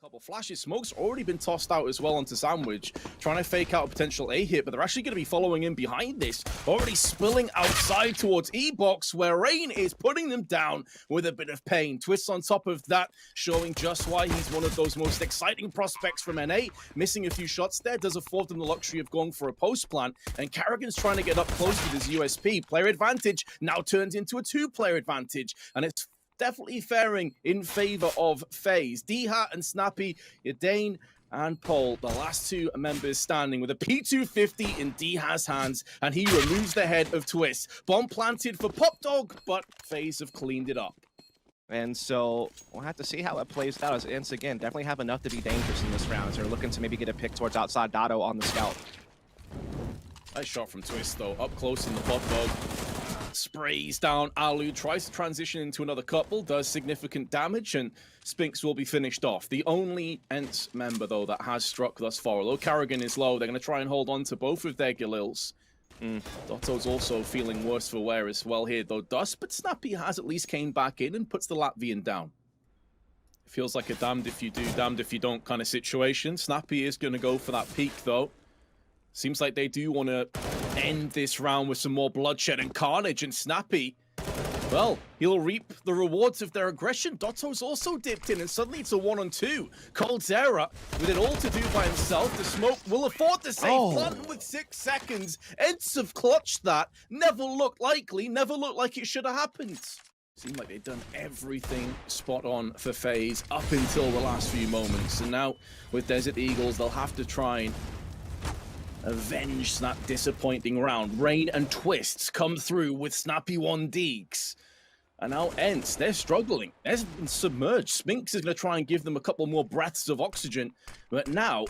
Couple flashes. Smoke's already been tossed out as well onto Sandwich, trying to fake out a potential A hit, but they're actually going to be following in behind this, already spilling outside towards E-Box, where Rain is putting them down with a bit of pain. Twist on top of that, showing just why he's one of those most exciting prospects from NA. Missing a few shots there does afford them the luxury of going for a post plant, and Karrigan's trying to get up close with his USP. Player advantage now turns into a two-player advantage, and it's definitely faring in favor of Faze. D-Hat and Snappy, Yadane and Paul, the last two members standing with a P250 in D-Hat's hands, and he removes the head of Twist. Bomb planted for Pop Dog, but Faze have cleaned it up. And so we'll have to see how it plays out, as Ence again definitely have enough to be dangerous in this round, as they're looking to maybe get a pick towards outside Dotto on the scout. Nice shot from Twist though, up close in the Pop Dog. Sprays down Alu, tries to transition into another couple, does significant damage, and Spinks will be finished off. The only Ence member, though, that has struck thus far. Although Karrigan is low, they're going to try and hold on to both of their Galils. Dotto's also feeling worse for wear as well here, though. Dust, but Snappy has at least came back in and puts the Latvian down. It feels like a damned if you do, damned if you don't kind of situation. Snappy is going to go for that peak, though. Seems like they do want to end this round with some more bloodshed and carnage, and Snappy, well, he'll reap the rewards of their aggression. Dotto's also dipped in, and suddenly it's a 1-on-2. Coldzera with it all to do by himself. The smoke will afford to save Planton with 6 seconds. Ence have clutched that. Never looked likely, never looked like it should have happened. Seemed like they'd done everything spot on for Faze up until the last few moments. And now, with Desert Eagles, they'll have to try and avenge that disappointing round. Rain and Twists come through with snappy 1-deeks. And now Ence, they're struggling. They're submerged. Spinks is going to try and give them a couple more breaths of oxygen. But now,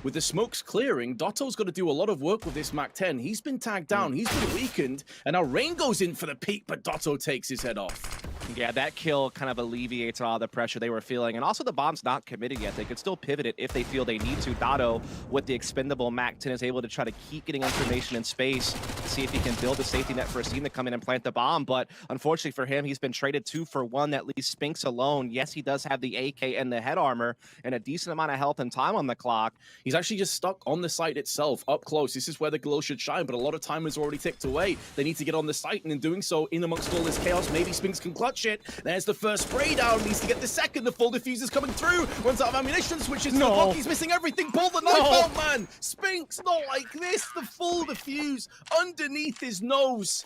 with the smokes clearing, Dotto's got to do a lot of work with this MAC-10. He's been tagged down, he's been weakened, and now Rain goes in for the peak, but Dotto takes his head off. Yeah, that kill kind of alleviates all the pressure they were feeling. And also the bomb's not committed yet. They could still pivot it if they feel they need to. Dotto, with the expendable MAC-10, is able to try to keep getting information in space to see if he can build a safety net for a team to come in and plant the bomb. But unfortunately for him, he's been traded 2 for 1. That leaves Spinks alone. Yes, he does have the AK and the head armor and a decent amount of health and time on the clock. He's actually just stuck on the site itself, up close. This is where the glow should shine, but a lot of time is already ticked away. They need to get on the site, and in doing so, in amongst all this chaos, maybe Spinks can clutch it. There's the first spray down, needs to get the second. The full diffuser's coming through, runs out of ammunition, switches to the block. He's missing everything. Pull the knife out, man. Spinks, not like this. The full diffuse underneath his nose.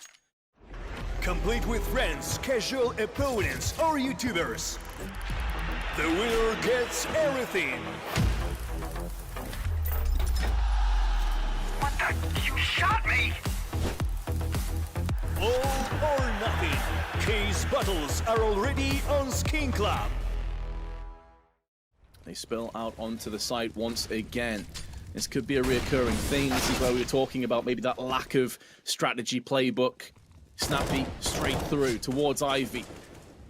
Complete with friends, casual opponents, or YouTubers. The winner gets everything. What the? You shot me! All or nothing. Case battles are already on Skin Club. They spill out onto the site once again. This could be a reoccurring theme. This is where we were talking about maybe that lack of strategy playbook. Snappy straight through towards Ivy.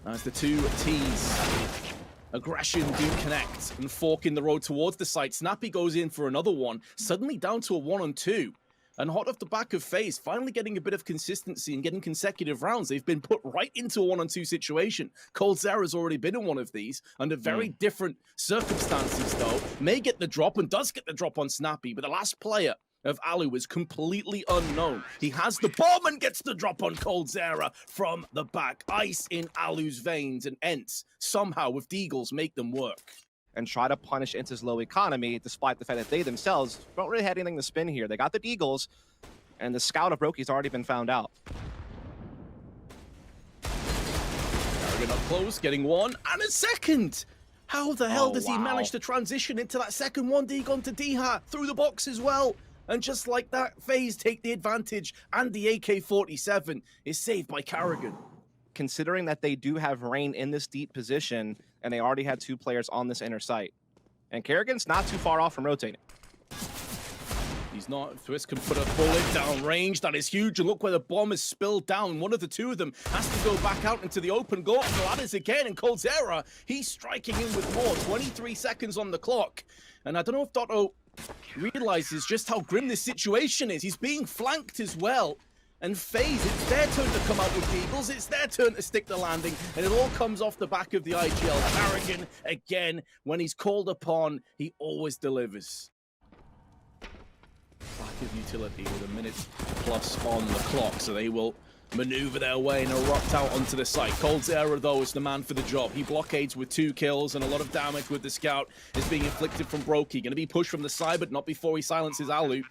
As the two T's aggression do connect and fork in the road towards the site. Snappy goes in for another one, suddenly down to a 1-on-2. And hot off the back of Faze, finally getting a bit of consistency and getting consecutive rounds. They've been put right into a 1-on-2 situation. Coldzera's already been in one of these under very different circumstances, though. May get the drop and does get the drop on Snappy, but the last player of Alu is completely unknown. He has the bomb and gets the drop on Coldzera from the back. Ice in Alu's veins, and Ence somehow with Deagles make them work. And try to punish Ence's low economy, despite the fact that they themselves don't really have anything to spin here. They got the Deagles, and the scout of Broki's already been found out. Karrigan up close, getting one and a second. How the hell does he manage to transition into that second 1-dig onto D-Hat through the box as well? And just like that, Faze take the advantage, and the AK-47 is saved by Karrigan. Considering that they do have Rain in this deep position, and they already had 2 players on this inner site. And Karrigan's not too far off from rotating. He's not. Twist can put a bullet down range. That is huge. And look where the bomb is spilled down. One of the two of them has to go back out into the open. Go up the ladders again. And Coldzera, he's striking in with more. 23 seconds on the clock. And I don't know if Dotto realizes just how grim this situation is. He's being flanked as well. And Faze, it's their turn to come out with the Eagles. It's their turn to stick the landing. And it all comes off the back of the IGL. Carrigan, again, when he's called upon, he always delivers. Lack of utility with a minute plus on the clock. So they will maneuver their way and erupt out onto the site. Coldzera, though, is the man for the job. He blockades with 2 kills and a lot of damage with the scout is being inflicted from Brokey. Going to be pushed from the side, but not before he silences Alu.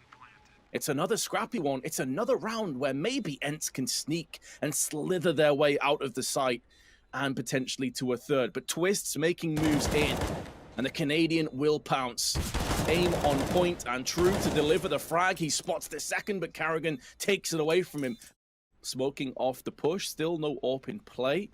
It's another scrappy one. It's another round where maybe Ence can sneak and slither their way out of the site and potentially to a third. But Twist's making moves in, and the Canadian will pounce. Aim on point and true to deliver the frag. He spots the second, but Carrigan takes it away from him. Smoking off the push, still no AWP in play,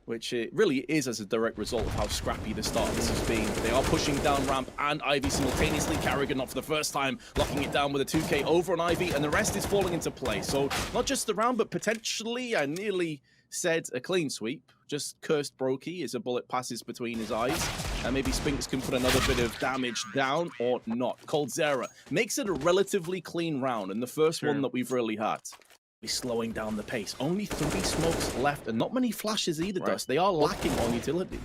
which it really is as a direct result of how scrappy the start of this has been. They are pushing down ramp and Ivy simultaneously. Carrigan, not for the first time, locking it down with a 2K over on Ivy, and the rest is falling into place. So not just the round, but potentially, I nearly said a clean sweep. Just cursed Brokey as a bullet passes between his eyes. And maybe Spinks can put another bit of damage down or not. Coldzera makes it a relatively clean round, and the first one that we've really had. He's slowing down the pace. Only 3 smokes left, and not many flashes either, Dust. They are lacking on utility.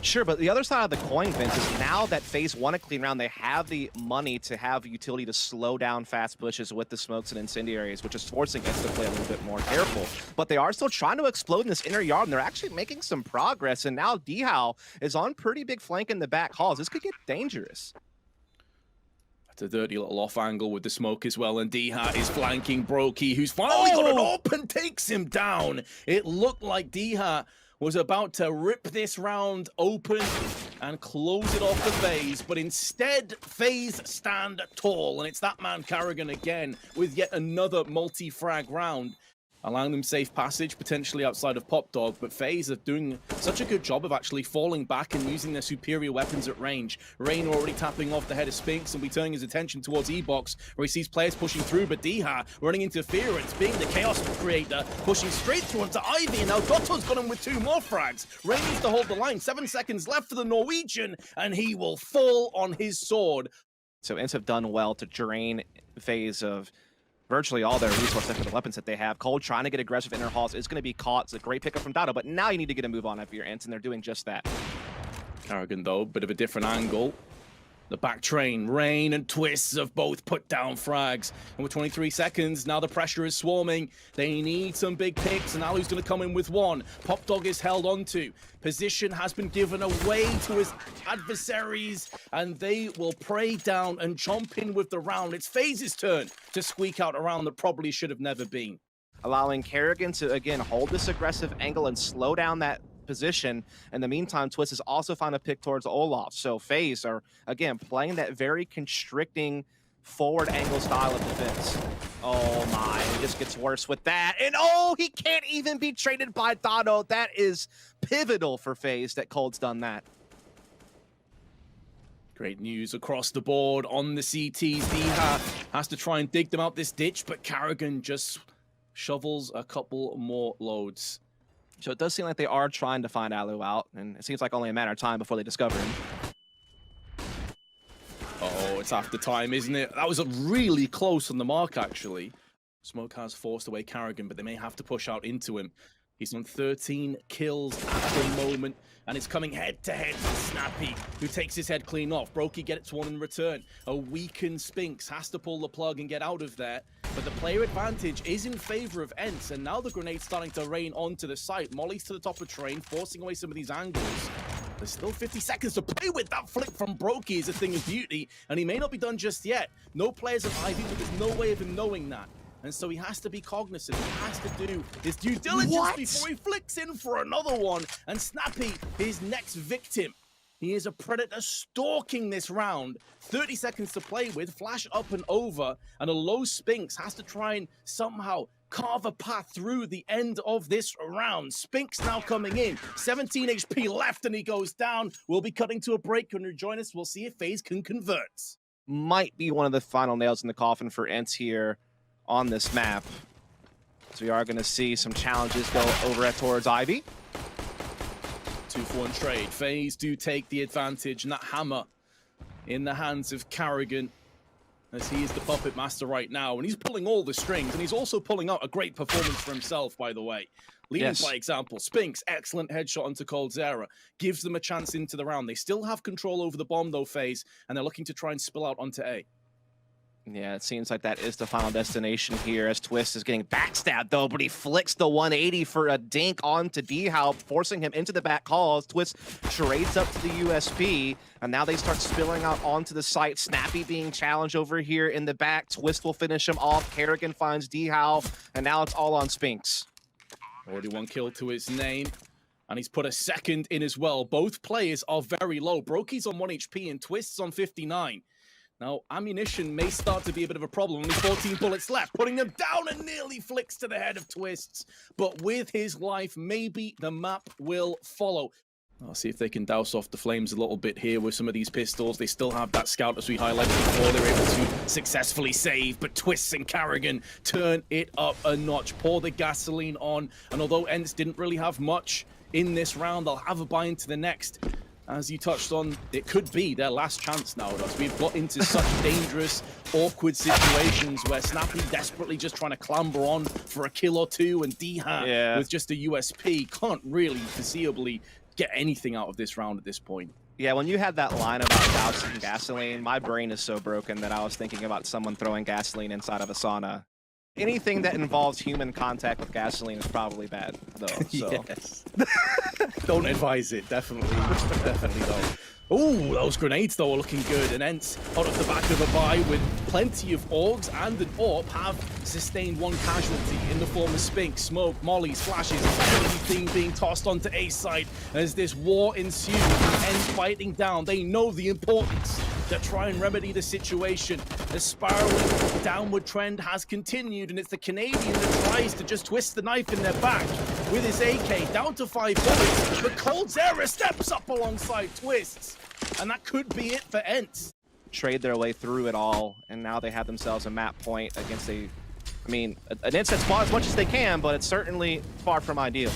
Sure, but the other side of the coin, Vince, is now that Faze won a clean round, they have the money to have utility to slow down fast pushes with the smokes and incendiaries, which is forcing Ence to play a little bit more careful. But they are still trying to explode in this inner yard, and they're actually making some progress. And now Dihao is on pretty big flank in the back halls. This could get dangerous. It's a dirty little off angle with the smoke as well, and Dihao is flanking Brokey, who's finally got an open, takes him down. It looked like Dihao was about to rip this round open and close it off the Faze, but instead, Faze stand tall, and it's that man Carrigan again with yet another multi-frag round, allowing them safe passage, potentially outside of Pop Dog, but Faze are doing such a good job of actually falling back and using their superior weapons at range. Rain already tapping off the head of Spinks and be turning his attention towards E-Box, where he sees players pushing through, but Dihao running interference, being the chaos creator, pushing straight through onto Ivy, and now Dotto's got him with 2 more frags. Rain needs to hold the line, 7 seconds left for the Norwegian, and he will fall on his sword. So Ence have done well to drain Faze of virtually all their resources for the weapons that they have. Cold trying to get aggressive inner halls is going to be caught. It's a great pickup from Dado, but now you need to get a move on after your Ence, and they're doing just that. Carrigan, though, bit of a different angle. The back train, Rain and Twists have both put down frags. And with 23 seconds, now the pressure is swarming. They need some big picks, and Alu's going to come in with 1. Pop Dog is held onto. Position has been given away to his adversaries, and they will pray down and jump in with the round. It's Faze's turn to squeak out a round that probably should have never been. Allowing Carrigan to, again, hold this aggressive angle and slow down that position. In the meantime, Twist has also found a pick towards Olaf. So Faze are, again, playing that very constricting forward angle style of defense. Oh my, it just gets worse with that. And oh, he can't even be traded by Dado. That is pivotal for Faze that Cold's done that. Great news across the board on the CTs. Dihao has to try and dig them out this ditch, but Carrigan just shovels a couple more loads. So it does seem like they are trying to find Alu out, and it seems like only a matter of time before they discover him. Oh, it's after time, isn't it? That was really close on the mark, actually. Smoke has forced away Carrigan, but they may have to push out into him. He's on 13 kills at the moment, and it's coming head-to-head with Snappy, who takes his head clean off. Brokey gets 1 in return. A weakened Spinks has to pull the plug and get out of there. But the player advantage is in favor of Ence, and now the grenade's starting to rain onto the site. Molly's to the top of train, forcing away some of these angles. There's still 50 seconds to play with. That flick from Brokey is a thing of beauty, and he may not be done just yet. No players of Ivy, but there's no way of him knowing that. And so he has to be cognizant. He has to do his due diligence before he flicks in for another one. And Snappy, his next victim. He is a predator stalking this round. 30 seconds to play with, flash up and over, and a low Spinks has to try and somehow carve a path through the end of this round. Spinks now coming in, 17 HP left, and he goes down. We'll be cutting to a break. When you join us, we'll see if Faze can convert. Might be one of the final nails in the coffin for Ence here on this map. So we are going to see some challenges go over towards Ivy. 2-for-1 trade. Faze do take the advantage, and that hammer in the hands of Carrigan as he is the puppet master right now, and he's pulling all the strings, and he's also pulling out a great performance for himself, by the way. Leading by example. Spinks, excellent headshot onto Coldzera, gives them a chance into the round. They still have control over the bomb, though, Faze, and they're looking to try and spill out onto A. Yeah, it seems like that is the final destination here as Twist is getting backstabbed, though, but he flicks the 180 for a dink onto D-How, forcing him into the back calls. Twist trades up to the USP, and now they start spilling out onto the site. Snappy being challenged over here in the back. Twist will finish him off. Kerrigan finds D-How, and now it's all on Spinks. Already one kill to his name, and he's put a second in as well. Both players are very low. Brokey's on 1 HP and Twist's on 59. Now, ammunition may start to be a bit of a problem. Only 14 bullets left, putting them down and nearly flicks to the head of Twists. But with his life, maybe the map will follow. I'll see if they can douse off the flames a little bit here with some of these pistols. They still have that scout, as we highlighted before. They're able to successfully save, but Twists and Kerrigan turn it up a notch, pour the gasoline on. And although Ence didn't really have much in this round, they'll have a buy into the next. As you touched on, it could be their last chance now. We've got into such dangerous, awkward situations where Snappy desperately just trying to clamber on for a kill or two, and D-Hat with just a USP can't really foreseeably get anything out of this round at this point. Yeah, when you had that line about dousing gasoline, my brain is so broken that I was thinking about someone throwing gasoline inside of a sauna. Anything that involves human contact with gasoline is probably bad, though. So. Yes. Don't advise it, definitely. Definitely don't. Ooh, those grenades, though, are looking good. And Ence, out of the back of a buy with plenty of Augs and an AWP, have sustained one casualty in the form of Spink, smoke, mollies, flashes, everything being tossed onto A side. As this war ensues, Ence fighting down. They know the importance to try and remedy the situation. The spiraling downward trend has continued, and it's the Canadian that tries to just twist the knife in their back with his AK, down to 5 bullets. But Coldzera steps up alongside Twists, and that could be it for Ence. Trade their way through it all, and now they have themselves a map point against an Ence that's fought as much as they can, but it's certainly far from ideal.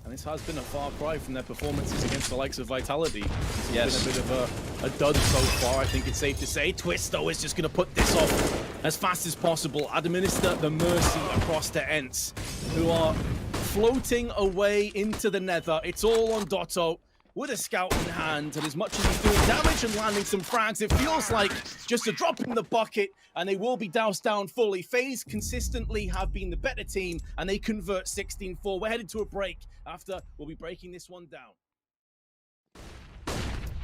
And this has been a far cry from their performances against the likes of Vitality. It's been a bit of a dud so far, I think it's safe to say. Twist, though, is just going to put this off as fast as possible. Administer the mercy across to Ence, who are floating away into the nether. It's all on Dotto with a scout in hand, and as much as he's doing damage and landing some frags, it feels like just a drop in the bucket, and they will be doused down fully. Faze consistently have been the better team, and they convert 16-4. We're headed to a break after we'll be breaking this one down.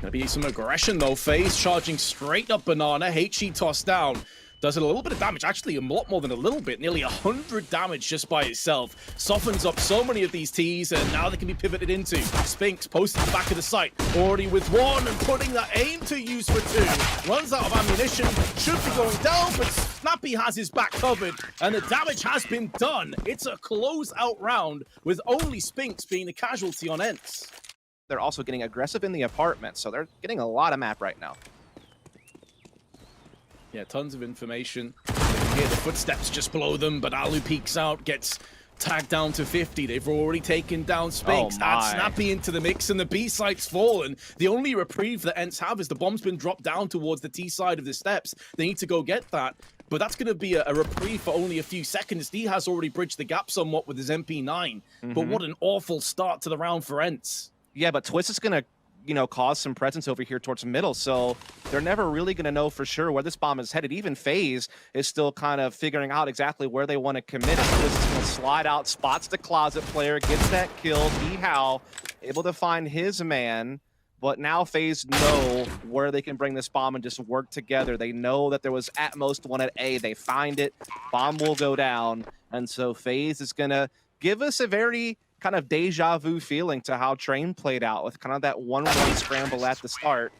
Gonna be some aggression though. Faze charging straight up Banana. HE tossed down. Does it a little bit of damage, actually a lot more than a little bit, nearly 100 damage just by itself. Softens up so many of these Ts, and now they can be pivoted into. Spinks posted the back of the site, already with one, and putting that aim to use for 2. Runs out of ammunition, should be going down, but Snappy has his back covered, and the damage has been done. It's a close-out round, with only Spinks being the casualty on Ence. They're also getting aggressive in the apartment, so they're getting a lot of map right now. Yeah, tons of information. You can hear the footsteps just below them, but Alu peeks out, gets tagged down to 50. They've already taken down Spinks. Add Snappy into the mix, and the B site's fallen. The only reprieve that Ence have is the bomb's been dropped down towards the T side of the steps. They need to go get that, but that's going to be a reprieve for only a few seconds. D has already bridged the gap somewhat with his MP9, but what an awful start to the round for Ence. Yeah, but Twist is going to cause some presence over here towards the middle, so they're never really going to know for sure where this bomb is headed. Even Faze is still kind of figuring out exactly where they want to commit it. Twist is going to slide out, spots the closet player, gets that kill. D-How able to find his man, but now Faze know where they can bring this bomb and just work together. They know that there was at most one at A. They find it, bomb will go down, and so Faze is going to give us a very kind of deja vu feeling to how Train played out, with kind of that 1-1 scramble at the start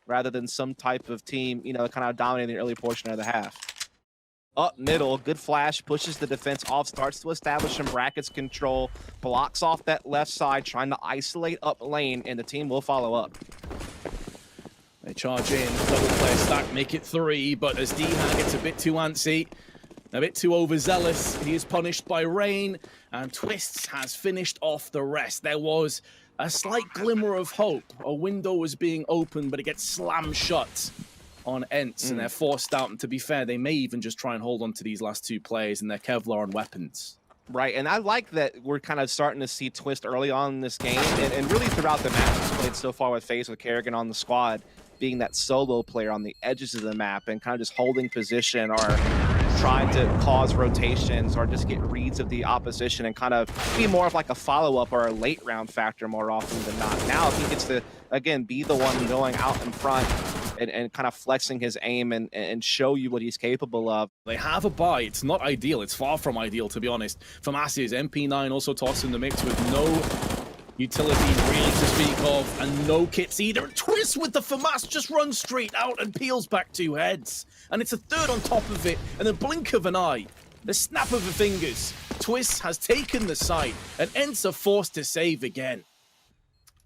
rather than some type of team, kind of dominating the early portion of the half. Up middle, good flash, pushes the defense off, starts to establish some brackets control, blocks off that left side, trying to isolate up lane, and the team will follow up. They charge in, double player stack, make it 3, but as D-Han gets a bit too antsy, a bit too overzealous, he is punished by Rain, and Twists has finished off the rest. There was a slight glimmer of hope. A window was being opened, but it gets slammed shut. on Ence, and they're forced out. And to be fair, they may even just try and hold on to these last two players and their Kevlar and weapons. Right, and I like that we're kind of starting to see Twist early on in this game, and really throughout the match that's played so far with Faze, with Kerrigan on the squad, being that solo player on the edges of the map and kind of just holding position or trying to cause rotations or just get reads of the opposition and kind of be more of like a follow-up or a late round factor more often than not. Now if he gets to, again, be the one going out in front and kind of flexing his aim and show you what he's capable of. They have a buy. It's not ideal. It's far from ideal, to be honest. FAMAS's MP9 also tossed in the mix with no utility really to speak of, and no kits either. And Twist with the FAMAS just runs straight out and peels back two heads. And it's a third on top of it, and the blink of an eye, the snap of the fingers. Twist has taken the site, and Ence are forced to save again.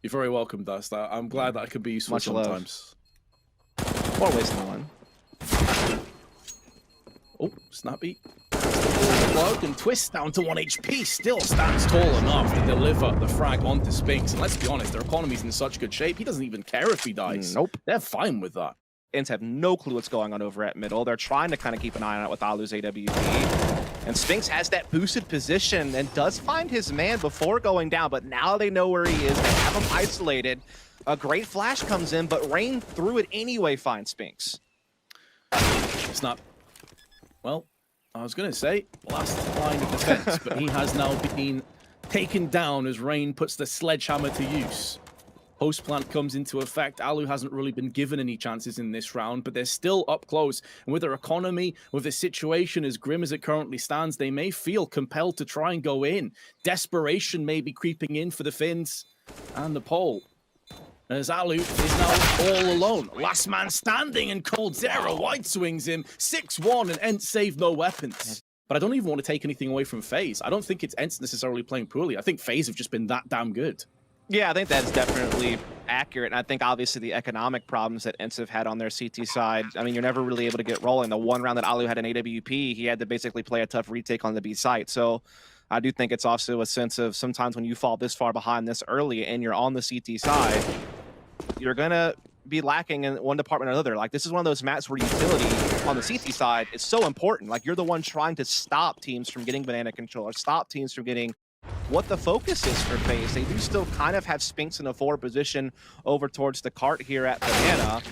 You're very welcome, Dust. I'm glad that I could be useful sometimes. More ways than one. Oh, snappy. And Twist down to 1 HP, still stands tall enough to deliver the frag onto Spinks. And let's be honest, their economy's in such good shape, he doesn't even care if he dies. Nope. They're fine with that. Ents have no clue what's going on over at middle. They're trying to kind of keep an eye on it with Alu's AWP. And Spinks has that boosted position and does find his man before going down, but now they know where he is. They have him isolated. A great flash comes in, but Rain threw it anyway, finds Spinks. Snap. Well, I was going to say, last line of defense, but he has now been taken down as Rain puts the sledgehammer to use. Post plant comes into effect. Alu hasn't really been given any chances in this round, but they're still up close. And with their economy, with the situation as grim as it currently stands, they may feel compelled to try and go in. Desperation may be creeping in for the Finns and the Pole. As Alu is now all alone. Last man standing, and Coldzera wide swings him. 6-1, and Ence save no weapons. But I don't even want to take anything away from Faze. I don't think it's Ence necessarily playing poorly. I think Faze have just been that damn good. Yeah, I think that's definitely accurate. And I think obviously the economic problems that Ence have had on their CT side, I mean, you're never really able to get rolling. The one round that Alu had an AWP, he had to basically play a tough retake on the B site. So I do think it's also a sense of sometimes when you fall this far behind this early and you're on the CT side, you're going to be lacking in one department or another. Like, this is one of those maps where utility on the CT side is so important. Like, you're the one trying to stop teams from getting banana control or stop teams from getting what the focus is for Faze. They do still kind of have Spinks in a forward position over towards the cart here at banana.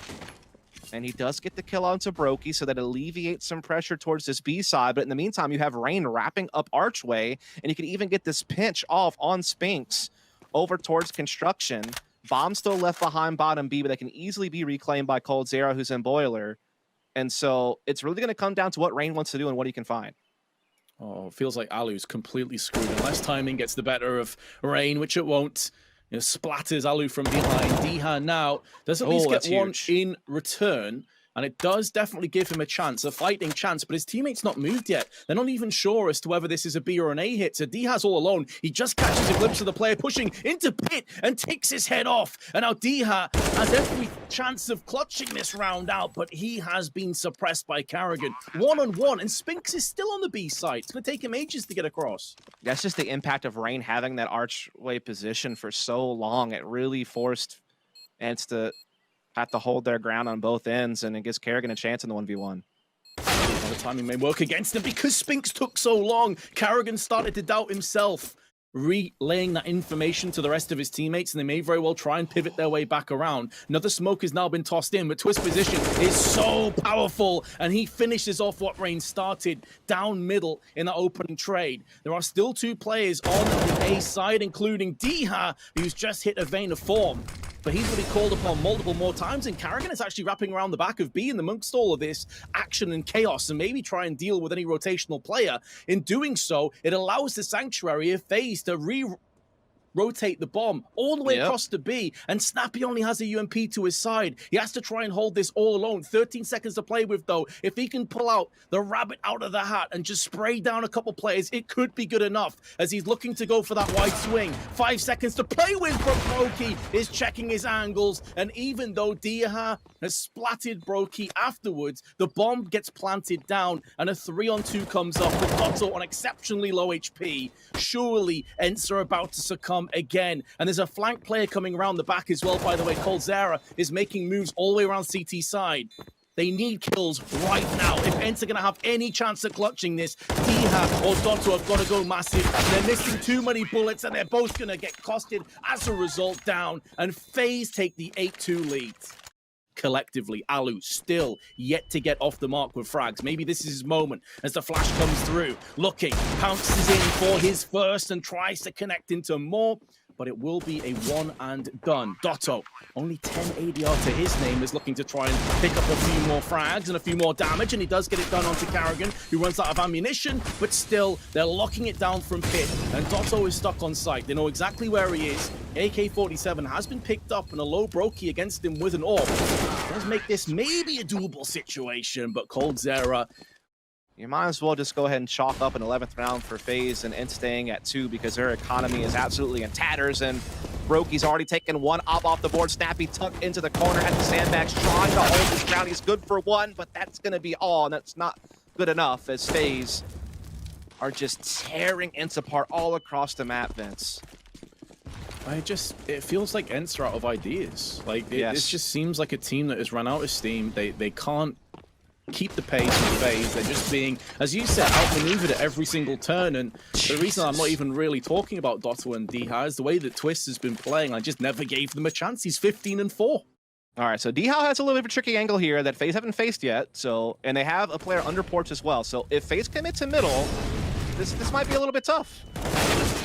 And he does get the kill onto Brokey, so that alleviates some pressure towards this B side. But in the meantime, you have Rain wrapping up Archway, and you can even get this pinch off on Spinks over towards Construction. Bomb still left behind bottom B, but they can easily be reclaimed by Coldzera, who's in Boiler. And so it's really going to come down to what Rain wants to do and what he can find. Oh, it feels like Alu's completely screwed. Unless timing gets the better of Rain, which it won't. You know, splatters Alu from behind. Diha now does at least get one in return. And it does definitely give him a chance, a fighting chance, but his teammates not moved yet. They're not even sure as to whether this is a B or an A hit. So Diha's all alone. He just catches a glimpse of the player pushing into pit and takes his head off. And now Diha has every chance of clutching this round out, but he has been suppressed by Kerrigan. 1-on-1, and Spinks is still on the B side. It's going to take him ages to get across. That's just the impact of Rain having that archway position for so long. It really forced Ence to have to hold their ground on both ends, and it gives Kerrigan a chance in the 1v1. The timing may work against him because Spinks took so long. Kerrigan started to doubt himself, relaying that information to the rest of his teammates, and they may very well try and pivot their way back around. Another smoke has now been tossed in, but Twist position is so powerful, and he finishes off what Rain started down middle in that opening trade. There are still two players on the A side, including Diha, who's just hit a vein of form. But he's going to be called upon multiple more times, and Kerrigan is actually wrapping around the back of B in the amongst all of this action and chaos, and maybe try and deal with any rotational player. In doing so, it allows the Sanctuary of Faze to rotate the bomb all the way across to B, and Snappy only has a UMP to his side. He has to try and hold this all alone. 13 seconds to play with, though. If he can pull out the rabbit out of the hat and just spray down a couple players, it could be good enough as he's looking to go for that wide swing. 5 seconds to play with, but Brokey is checking his angles, and even though Diha has splatted Brokey afterwards, the bomb gets planted down, and a 3-on-2 comes up with Otto on exceptionally low HP. Surely Ence are about to succumb again, and there's a flank player coming around the back as well. By the way, Coldzera is making moves all the way around CT side. They need kills right now. If Ence are going to have any chance at clutching this, Diha or Dotto have got to go massive. They're missing too many bullets, and they're both going to get costed as a result down. And Faze take the 8-2 lead. Collectively, Alu still yet to get off the mark with frags. Maybe this is his moment as the flash comes through. Looking, pounces in for his first and tries to connect into more, but it will be a one and done. Dotto, only 10 ADR to his name, is looking to try and pick up a few more frags and a few more damage, and he does get it done onto Karrigan, who runs out of ammunition, but still, they're locking it down from pit, and Dotto is stuck on site. They know exactly where he is. AK-47 has been picked up, and a low brokey against him with an AWP does make this maybe a doable situation, but coldzera, you might as well just go ahead and chalk up an 11th round for FaZe and Ence staying at 2 because their economy is absolutely in tatters, and Brokey's already taken one op off the board. Snappy tucked into the corner at the sandbags, trying to hold this ground. He's good for one, but that's going to be all, and that's not good enough as FaZe are just tearing Ence apart all across the map, Vince. It feels like Ence are out of ideas. Like, this just seems like a team that has run out of steam. They can't keep the pace with FaZe. They're just being, as you said, outmaneuvered at every single turn. And the reason I'm not even really talking about Dotto and Diha is the way that Twist has been playing. I just never gave them a chance. He's 15-4. All right, so Diha has a little bit of a tricky angle here that FaZe haven't faced yet. So, and they have a player under porch as well. So if FaZe commits to middle, this might be a little bit tough.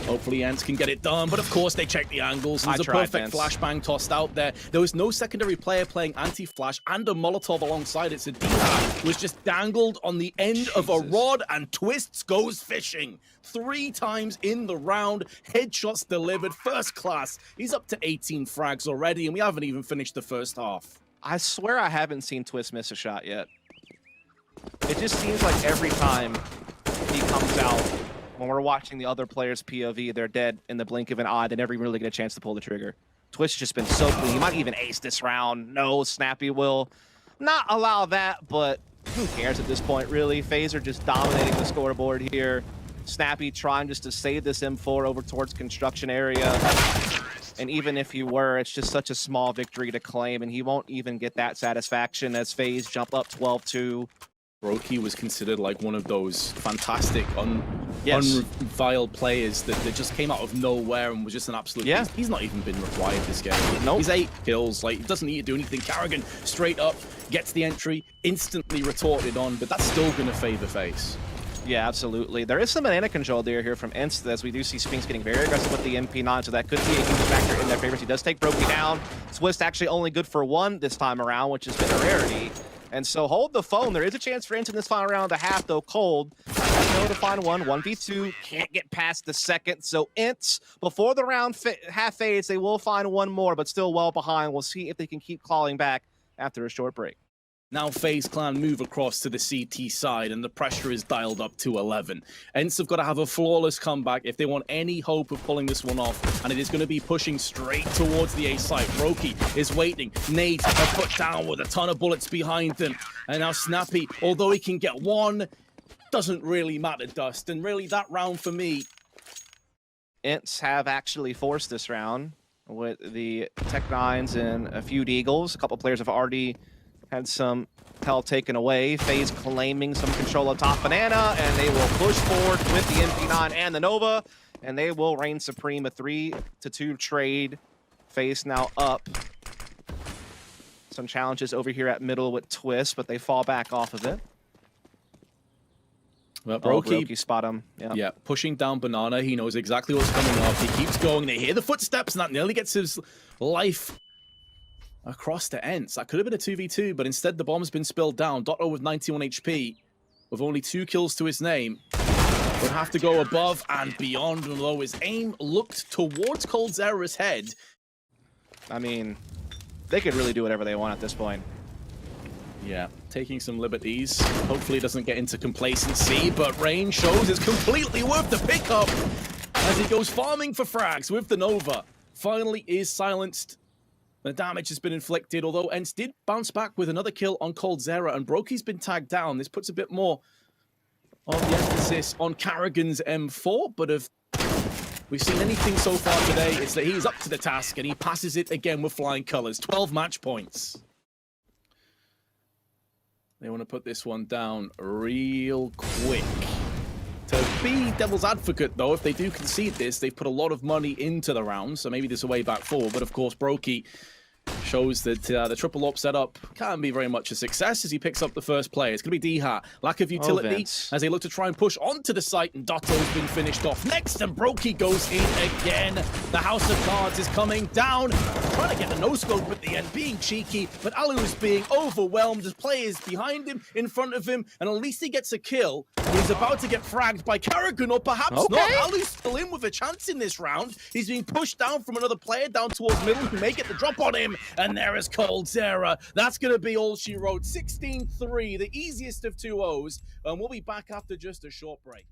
Hopefully Ence can get it done, but of course they check the angles. There's a perfect flashbang tossed out there. There was no secondary player playing anti-flash and a Molotov alongside it, so Diha was just dangled on the end of a rod, and Twists goes fishing. 3 times in the round, headshots delivered, first class. He's up to 18 frags already, and we haven't even finished the first half. I swear I haven't seen Twist miss a shot yet. It just seems like every time he comes out, when we're watching the other players' POV, they're dead in the blink of an eye. They never even really get a chance to pull the trigger. Twitch just been so clean. He might even ace this round. No, Snappy will not allow that, but who cares at this point, really? FaZe are just dominating the scoreboard here. Snappy trying just to save this M4 over towards construction area. And even if he were, it's just such a small victory to claim, and he won't even get that satisfaction as FaZe jump up 12-2. Brokey was considered like one of those fantastic, unreviled players that just came out of nowhere and was just an absolute beast. He's not even been required this game. Nope. He's 8 kills, like, he doesn't need to do anything. Karrigan straight up gets the entry, instantly retorted on, but that's still going to favor FaZe. Yeah, absolutely. There is some banana control there here from Ence, as we do see Spinks getting very aggressive with the MP9, so that could be a huge factor in their favors. He does take Brokey down. Twist actually only good for 1 this time around, which has been a rarity. And so hold the phone. There is a chance for Ence in this final round of the half, though. Cold to find 1v2. Can't get past the second. So Ence, before the round half fades, they will find 1 more, but still well behind. We'll see if they can keep clawing back after a short break. Now FaZe Clan move across to the CT side, and the pressure is dialed up to 11. Ence have got to have a flawless comeback if they want any hope of pulling this one off, and it is going to be pushing straight towards the A site. Brokey is waiting. Nades are put down with a ton of bullets behind them. And now Snappy, although he can get 1, doesn't really matter, Dust. And really, that round for me... Ence have actually forced this round with the Tech-9s and a few Deagles. A couple players have already had some health taken away. FaZe claiming some control of top banana, and they will push forward with the MP9 and the Nova, and they will reign supreme. A 3-2 trade. FaZe now up. Some challenges over here at middle with Twist, but they fall back off of it. Well, Brokey spot him. Yeah, pushing down banana. He knows exactly what's coming up. He keeps going. They hear the footsteps, and that nearly gets his life across to Ence. That could have been a 2v2, but instead the bomb's been spilled down. Dotto with 91 HP, with only 2 kills to his name, would have to go above and beyond, although his aim looked towards coldzera's head. I mean, they could really do whatever they want at this point. Yeah, taking some liberties. Hopefully it doesn't get into complacency, but Rain shows it's completely worth the pickup as he goes farming for frags with the Nova. Finally is silenced. The damage has been inflicted, although Ence did bounce back with another kill on coldzera, and Brokey's been tagged down. This puts a bit more of the emphasis on Karrigan's M4, but if we've seen anything so far today, it's that he's up to the task, and he passes it again with flying colors. 12 match points. They want to put this one down real quick. To be devil's advocate, though, if they do concede this, they've put a lot of money into the round, so maybe there's a way back forward. But of course, Brokey shows that the triple op setup can't be very much a success as he picks up the first play. It's going to be D-Hat. Lack of utility Vince. as they look to try and push onto the site, and Dotto's been finished off next, and Brokey goes in again. The House of Cards is coming down, trying to get the no-scope at the end, being cheeky, but Alu is being overwhelmed. There's players behind him, in front of him, and at least he gets a kill. He's about to get fragged by Karrigan, or perhaps not. Alu's still in with a chance in this round. He's being pushed down from another player down towards middle who may get the drop on him. And there is Coldzera. That's going to be all she wrote. 16-3, the easiest of 2-0s. And we'll be back after just a short break.